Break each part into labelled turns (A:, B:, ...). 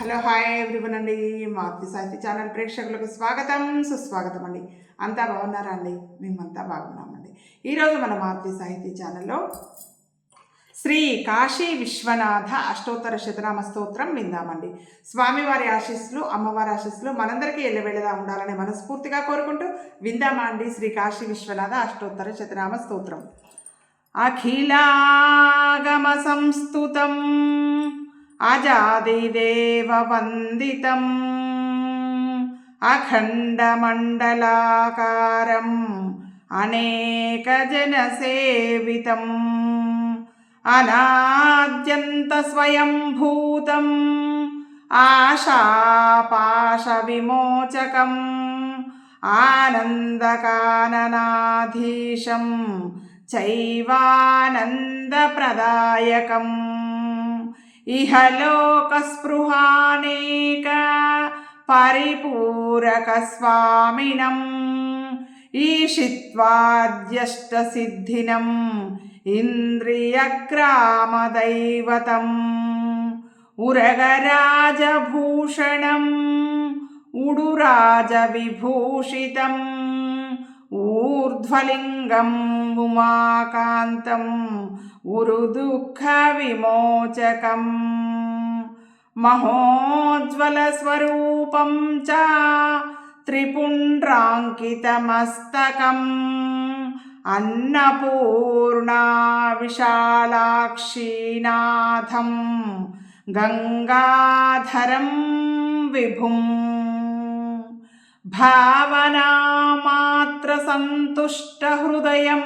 A: Hello hi everyone అండి. మారుతి సాహిత్య channel ప్రేక్షకులకు స్వాగతం సుస్వాగతం అండి. అంతా బాగున్నారా అండి? మేమంతా బాగున్నామండి. ఈరోజు మన మారుతి సాహిత్య ఛానల్లో శ్రీ కాశీ విశ్వనాథ అష్టోత్తర శతనామ స్తోత్రం విందామండి. స్వామివారి ఆశీస్సులు, అమ్మవారి ఆశీస్సులు మనందరికీ ఎల్లవేళలా ఉండాలని మనస్ఫూర్తిగా కోరుకుంటూ విందామా అండి శ్రీ కాశీ విశ్వనాథ అష్టోత్తర శతనామ స్తోత్రం. అఖిలాగమ సంస్తుతం అజాదిదేవవందితం అఖండమండలాకారం అనేకజనసేవితం అనాద్యంత స్వయంభూతం ఆశాపాశవిమోచకం ఆనందకాననాధీశం చైవానందప్రదాయకం ఇహలోకస్పృహానేక పరిపూరకస్వామినం ఈషిత్వాద్యష్టసిద్ధినం ఇంద్రియగ్రామదైవతం ఉరగరాజభూషణం ఉడురాజవిభూషితం ఊర్ధ్వలింగం ఉమాకాంతం ఉరుదుఃఖవిమోచకం మహోజ్వలస్వరూపం చ త్రిపుండ్రాంకితమస్తకం అన్నపూర్ణా విశాలాక్షీనాథం గంగాధరం విభుం భావనామాత్ర సంతుష్ట హృదయం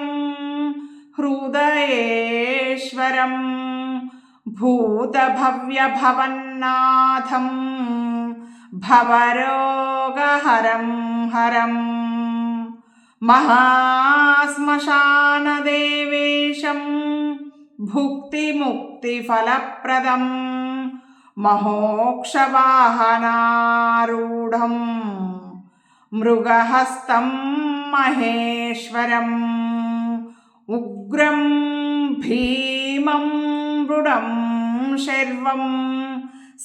A: హృదయేశ్వరం భూతభవ్యభవన్నాథం భవరోగహరం హరం మహాశ్మశానదేవేశం భుక్తిముక్తిఫలప్రదం మహోక్షవాహనారూఢం మృగహస్తం మహేశ్వరం ఉగ్రం భీమం మృడం శర్వం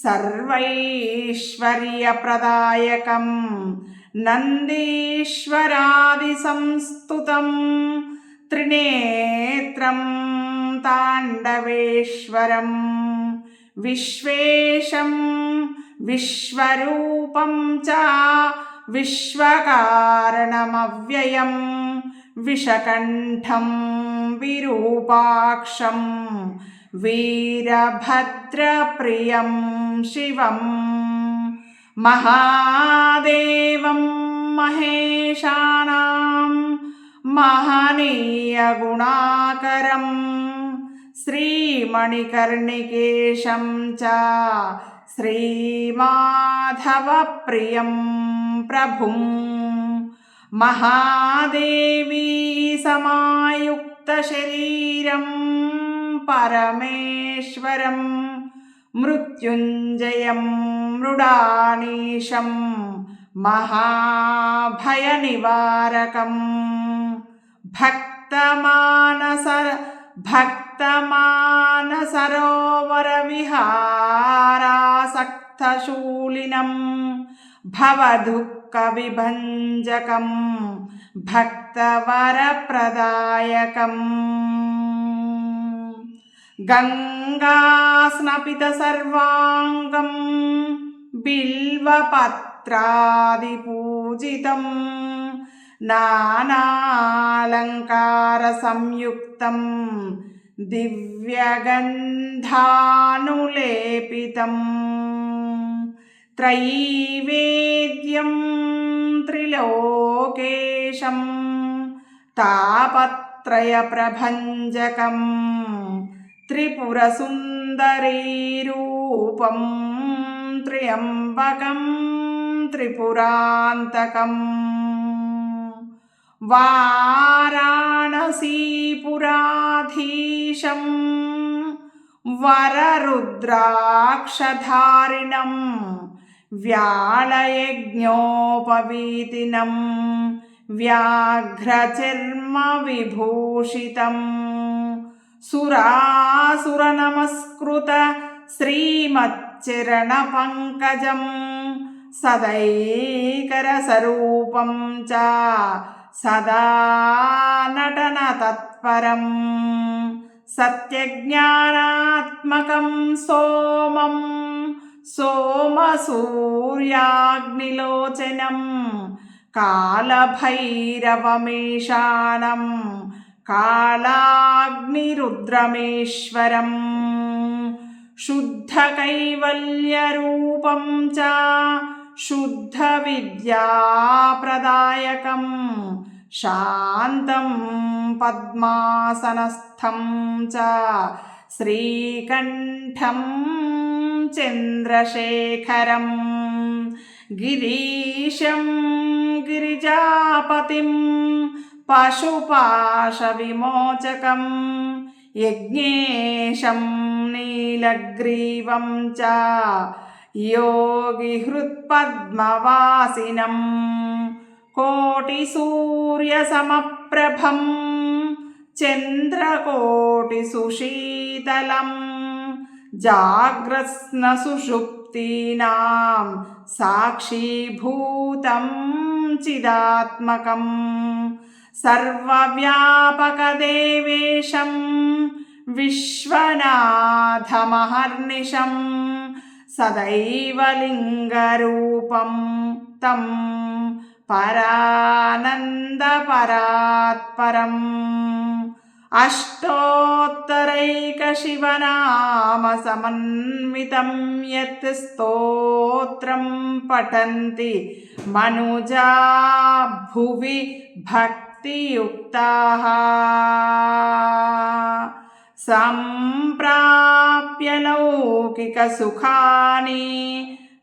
A: సర్వైశ్వర్యప్రదాయకం నందీశ్వరాదిసంస్తుతం త్రినేత్రం తాండవేశ్వరం విశ్వేశం విశ్వరూపం చ విశ్వకారణమవ్యయం విషకంఠం విరూపాక్షం వీరభద్రప్రియం శివం మహాదేవం మహేశానాం మహనీయగుణాకరం శ్రీమణికర్ణికేశం చ శ్రీమాధవప్రియం ప్రభుం మహాదేవీ సమాయుక్త శరీరం పరమేశ్వరం మృత్యుంజయం మృడానీశం మహాభయనివారకం భక్తమానసరోవరవిహారాసక్తశూలినం భవదుఃఖవిభంజకం భక్తవరప్రదాయకం గంగాస్నపితసర్వాంగం బిల్వపత్రాదిపూజితం నానాలంకారసంయుక్తం దివ్యగంధానులేపితం త్రైవేద్యం త్రిలోకేశం తాపత్రయప్రభంజకం త్రిపురసుందరీరూపం త్ర్యంబకం త్రిపురాంతకం వారాణసీపురాధీశం వరరుద్రాక్షధారిణం వ్యాళయజ్ఞోపవీతినం వ్యాఘ్రచర్మవిభూషితం సురాసురనమస్కృత శ్రీమత్ మచ్చరణ పంకజం సదైకరసరూపం చ సదా నటన తత్పరం సత్యజ్ఞానాత్మకం సోమం సోమసూర్యాగ్నిలోచనం కాళభైరవమేషానం కాళాగ్నిరుద్రమేశ్వరం శుద్ధకైవల్యరూపం చ శుద్ధవిద్యాప్రదాయకం శాంతం పద్మాసనస్థం చ శ్రీకంఠం చంద్రశేఖరం గిరీశం గిరిజాపతిం పశుపాశవిమోచకం యజ్ఞేశం నీలగ్రీవం చ యోగిహృత్పద్మవాసినం కోటిసూర్యసమప్రభం చంద్రకోటిసుశీతలం జాగ్రత్స్న సుషుప్తీనాం సాక్షీభూతం చిదాత్మకం సర్వవ్యాపకదేవేశం విశ్వనాథమహర్నిశం సదైవ లింగరూపం తం పరానందపరాత్పరం అష్టోత్తరైకశివనామ సమన్వితం యత్ స్తోత్రం పఠంతి మనుజా భువి భక్తియుక్తాః సంప్రాప్య లౌకికసుఖాని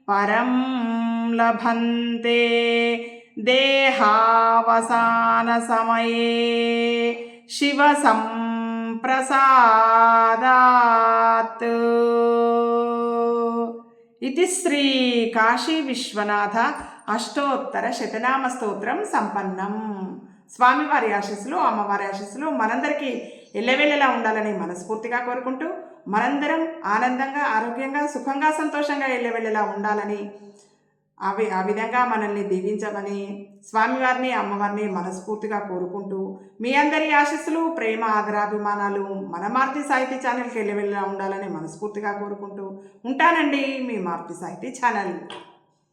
A: పరం లభంతే దేహావసానసమయే శివ సంప్రసాదాత్. ఇది శ్రీ కాశీ విశ్వనాథ అష్టోత్తర శతనామ స్తోత్రం సంపన్నం. స్వామివారి ఆశీస్సులు, అమ్మవారి ఆశీస్సులు మనందరికీ ఎల్లవేళలా ఉండాలని మనస్ఫూర్తిగా కోరుకుంటూ, మనందరం ఆనందంగా, ఆరోగ్యంగా, సుఖంగా, సంతోషంగా ఎల్లవేళలా ఉండాలని, ఆ విధంగా మనల్ని దీవించమని స్వామివారిని, అమ్మవారిని మనస్ఫూర్తిగా కోరుకుంటూ, మీ అందరి ఆశీస్సులు, ప్రేమ, ఆదరాభిమానాలు మన మారుతి సాహితీ ఛానల్కి ఎల్లవేళలా ఉండాలని మనస్ఫూర్తిగా కోరుకుంటూ ఉంటానండి. మీ మారుతి సాహితీ ఛానల్.